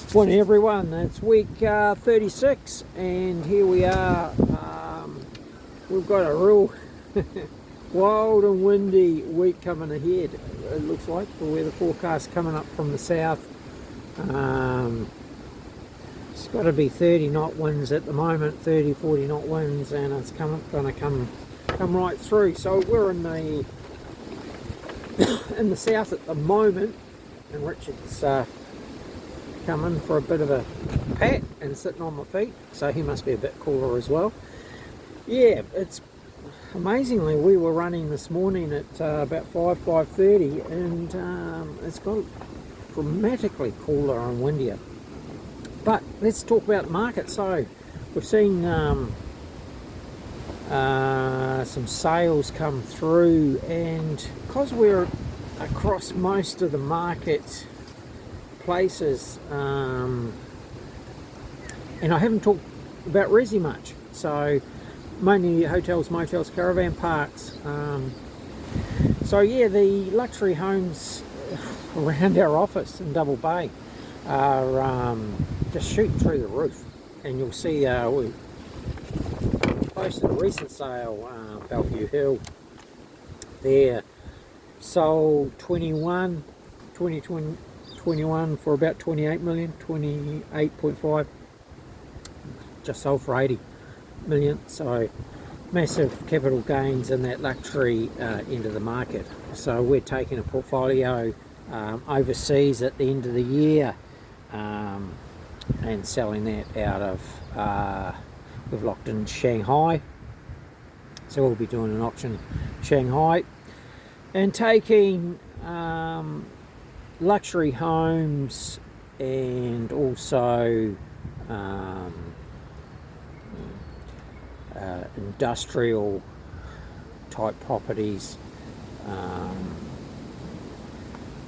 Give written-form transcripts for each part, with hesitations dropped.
Morning everyone, it's week 36 and here we are. We've got a real wild and windy week coming ahead, it looks like, the weather forecast coming up from the south. It's got to be 30 knot winds at the moment, 30-40 knot winds, and it's going to come right through. So we're in the in the south at the moment, and Richard's coming for a bit of a pat and sitting on my feet, so he must be a bit cooler as well. Yeah, it's amazingly, we were running this morning at about 5:30, and it's got dramatically cooler and windier. But let's talk about the market. So we've seen some sales come through, and because we're across most of the market places, and I haven't talked about resi much, so mainly hotels, motels, caravan parks. So yeah, the luxury homes around our office in Double Bay are just shooting through the roof, and you'll see we posted a recent sale, Bellevue Hill there, sold 2021 for about 28 million, 28.5, just sold for 80 million. So massive capital gains in that luxury end of the market. So we're taking a portfolio overseas at the end of the year and selling that out of, we've locked in Shanghai, so we'll be doing an auction in Shanghai and taking luxury homes and also industrial type properties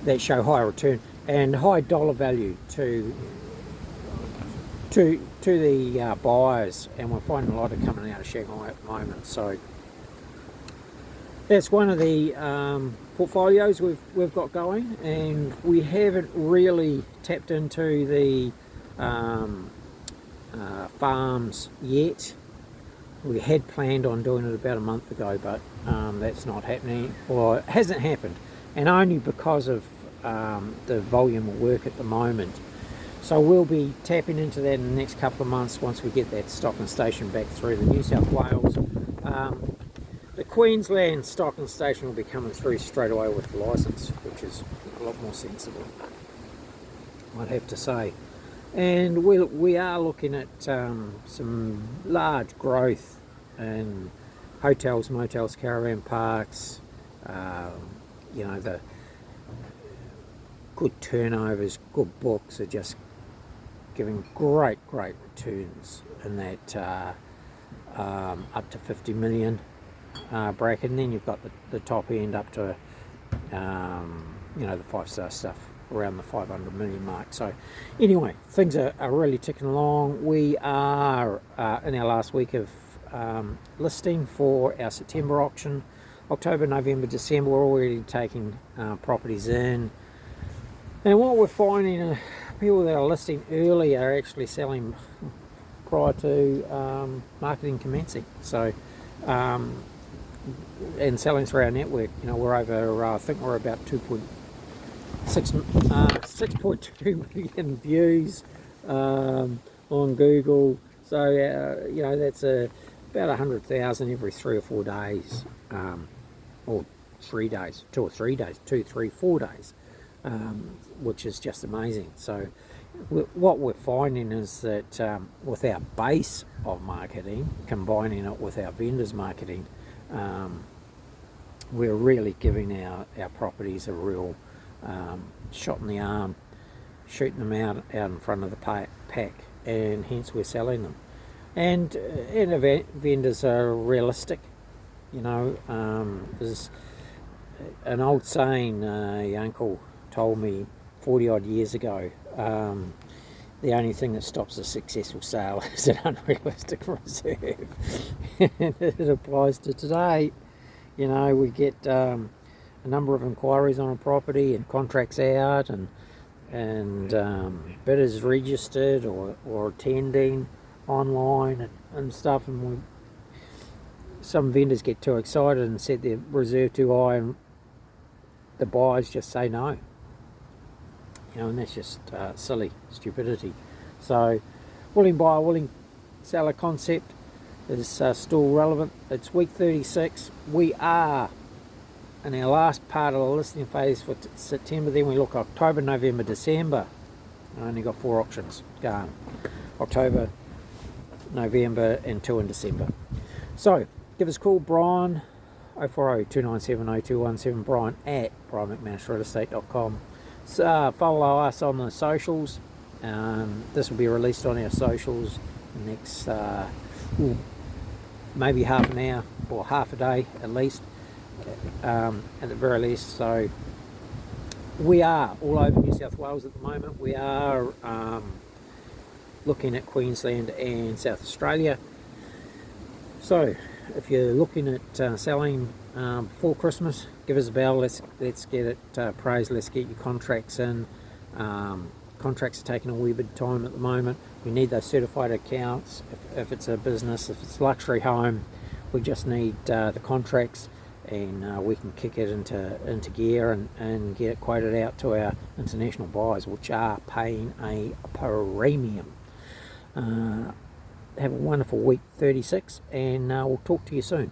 that show high return and high dollar value to the buyers, and we're finding a lot of coming out of Shanghai at the moment. So that's one of the portfolios we've got going, and we haven't really tapped into the farms yet. We had planned on doing it about a month ago, but that's not happening, or it hasn't happened, and only because of the volume of work at the moment. So we'll be tapping into that in the next couple of months once we get that stocking station back through the New South Wales. The Queensland stocking station will be coming through straight away with the licence, which is a lot more sensible, I'd have to say. And we are looking at some large growth in hotels, motels, caravan parks. The good turnovers, good books are just giving great returns in that up to 50 million bracket, and then you've got the top end up to the 5-star stuff around the 500 million mark. So anyway, things are really ticking along. We are in our last week of listing for our September auction. October, November, December, we're already taking properties in, and what we're finding, people that are listing early are actually selling prior to marketing commencing. So and selling through our network. We're over, I think we're about 6.2 million views on Google. So that's about 100,000 every 3 or 4 days, or 3 days, 2 or 3 days, 2, 3, 4 days, which is just amazing. So what we're finding is that with our base of marketing, combining it with our vendors marketing, we're really giving our properties a real shot in the arm, shooting them out in front of the pack, and hence we're selling them. And vendors are realistic. There's an old saying a uncle told me 40 odd years ago, the only thing that stops a successful sale is an unrealistic reserve. And it applies to today. We get a number of inquiries on a property and contracts out, and and bidders registered or attending online and stuff, and some vendors get too excited and set their reserve too high, and the buyers just say no. And that's just silly stupidity. So willing buyer, willing seller concept is still relevant. It's week 36. We are in our last part of the listing phase for September. Then we look October, November, December. I only got 4 auctions going. October, November, and 2 in December. So give us a call, Brian, 040-297-0217, Brian at brianmcmanusrealestate.com. So follow us on the socials. This will be released on our socials next maybe half an hour or half a day at least, at the very least. So we are all over New South Wales at the moment. We are looking at Queensland and South Australia. So if you're looking at selling before Christmas, give us a bell. Let's get it praised. Let's get your contracts in. Contracts are taking a wee bit of time at the moment. We need those certified accounts. If it's a business, if it's luxury home, we just need the contracts, and we can kick it into gear and get it quoted out to our international buyers, which are paying a premium. Have a wonderful week 36, and we'll talk to you soon.